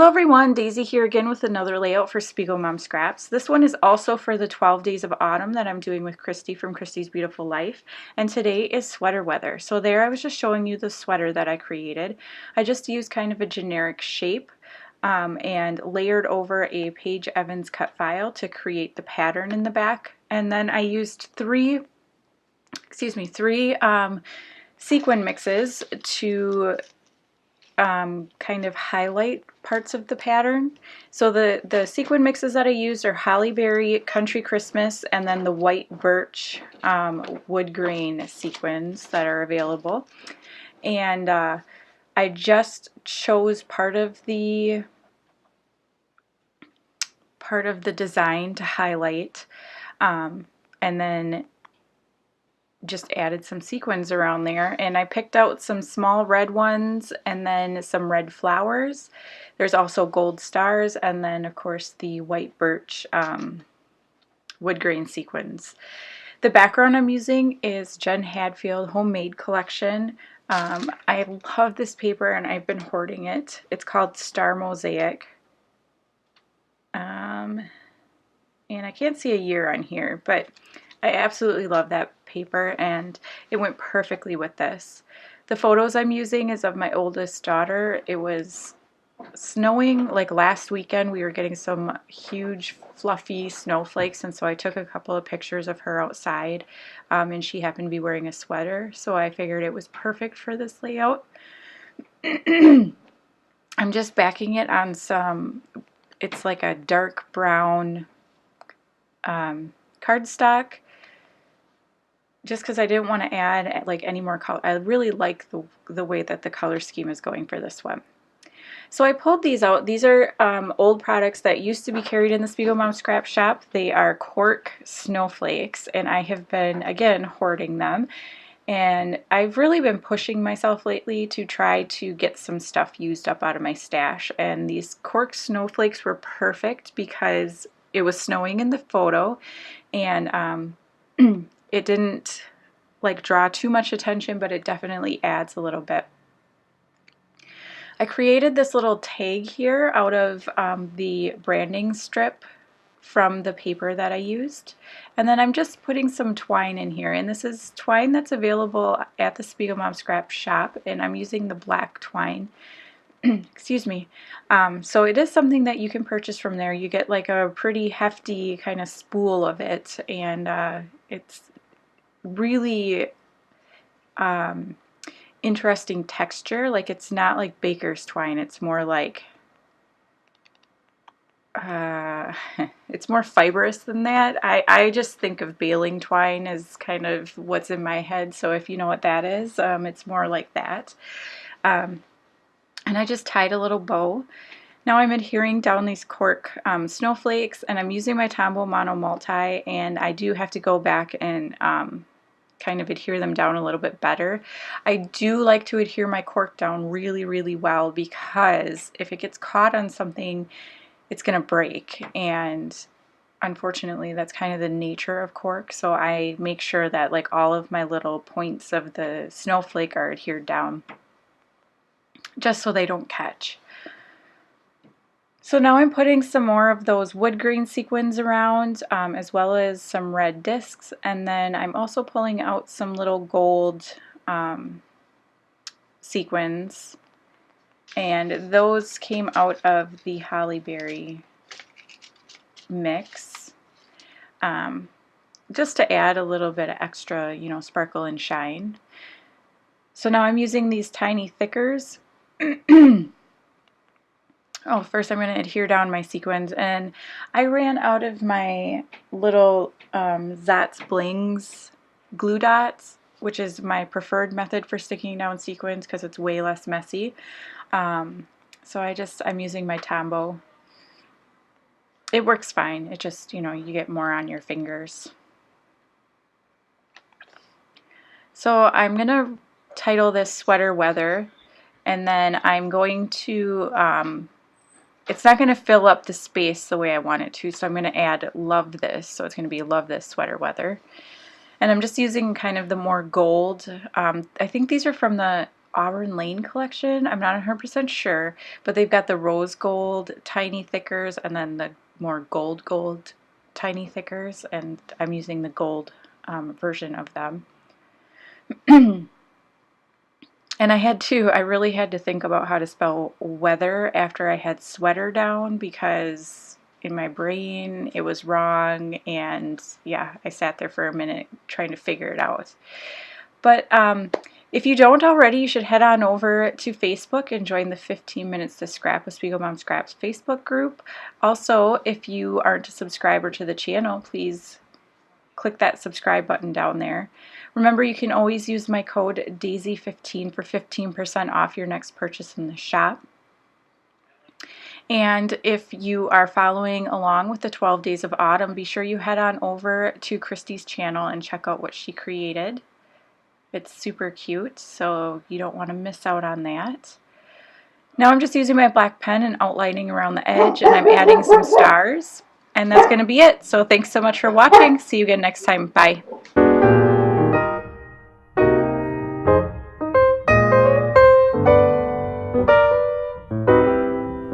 Hello everyone, Daisy here again with another layout for Spiegel Mom Scraps. This one is also for the 12 Days of Autumn that I'm doing with Christy from Christy's Beautiful Life. And today is sweater weather. So there I was just showing you the sweater that I created. I just used kind of a generic shape and layered over a Paige Evans cut file to create the pattern in the back. And then I used three sequin mixes to kind of highlight parts of the pattern. So the sequin mixes that I used are Holly Berry, Country Christmas, and then the white birch wood grain sequins that are available. And I just chose part of the design to highlight, and then just added some sequins around there, and I picked out some small red ones and then some red flowers. There's also gold stars, and then of course the white birch wood grain sequins. The background I'm using is Jen Hadfield Homemade Collection. I love this paper and I've been hoarding it. It's called Star Mosaic. And I can't see a year on here, but I absolutely love that paper and it went perfectly with this. The photos I'm using is of my oldest daughter. It was snowing like last weekend. We were getting some huge fluffy snowflakes, and so I took a couple of pictures of her outside, and she happened to be wearing a sweater, so I figured it was perfect for this layout. I'm just backing it on some, it's like a dark brown cardstock, just because I didn't want to add like any more color. I really like the way that the color scheme is going for this one. So I pulled these out. These are old products that used to be carried in the Spiegel Mom Scrap Shop. They are cork snowflakes, and I have been, again, hoarding them. And I've really been pushing myself lately to try to get some stuff used up out of my stash. And these cork snowflakes were perfect because it was snowing in the photo, and it didn't like draw too much attention, but it definitely adds a little bit. I created this little tag here out of the branding strip from the paper that I used, and then I'm just putting some twine in here, and this is twine that's available at the Spiegel Mom Scrap Shop, and I'm using the black twine. Excuse me. So it is something that you can purchase from there. You get like a pretty hefty kind of spool of it, and it's really interesting texture. Like, it's not like baker's twine. It's more like it's more fibrous than that. I just think of baling twine as kind of what's in my head, so if you know what that is, it's more like that. And I just tied a little bow. Now I'm adhering down these cork snowflakes, and I'm using my Tombow Mono Multi, and I do have to go back and kind of adhere them down a little bit better. I do like to adhere my cork down really, really well, because if it gets caught on something, it's going to break, and unfortunately that's kind of the nature of cork, so I make sure that like all of my little points of the snowflake are adhered down just so they don't catch. So now I'm putting some more of those wood grain sequins around, as well as some red discs, and then I'm also pulling out some little gold sequins, and those came out of the Holly Berry mix, just to add a little bit of extra, you know, sparkle and shine. So now I'm using these tiny thickers. Oh, first I'm going to adhere down my sequins, and I ran out of my little Zatz Blings glue dots, which is my preferred method for sticking down sequins because it's way less messy. So I'm using my Tombow. It works fine. It just, you know, you get more on your fingers. So I'm going to title this Sweater Weather, and then I'm going to it's not going to fill up the space the way I want it to, so I'm going to add Love This, so it's going to be Love This Sweater Weather. And I'm just using kind of the more gold. I think these are from the Auburn Lane collection. I'm not 100% sure, but they've got the rose gold tiny thickers and then the more gold tiny thickers, and I'm using the gold version of them. And I really had to think about how to spell weather after I had sweater down, because in my brain it was wrong, and yeah, I sat there for a minute trying to figure it out. But if you don't already, you should head on over to Facebook and join the 15 Minutes to Scrap with Spiegel Mom Scraps Facebook group. Also, if you aren't a subscriber to the channel, please click that subscribe button down there. Remember, you can always use my code Daisie15 for 15% off your next purchase in the shop. And if you are following along with the 12 Days of Autumn, be sure you head on over to Christy's channel and check out what she created. It's super cute, so you don't want to miss out on that. Now I'm just using my black pen and outlining around the edge, and I'm adding some stars. And that's going to be it. So thanks so much for watching. See you again next time. Bye.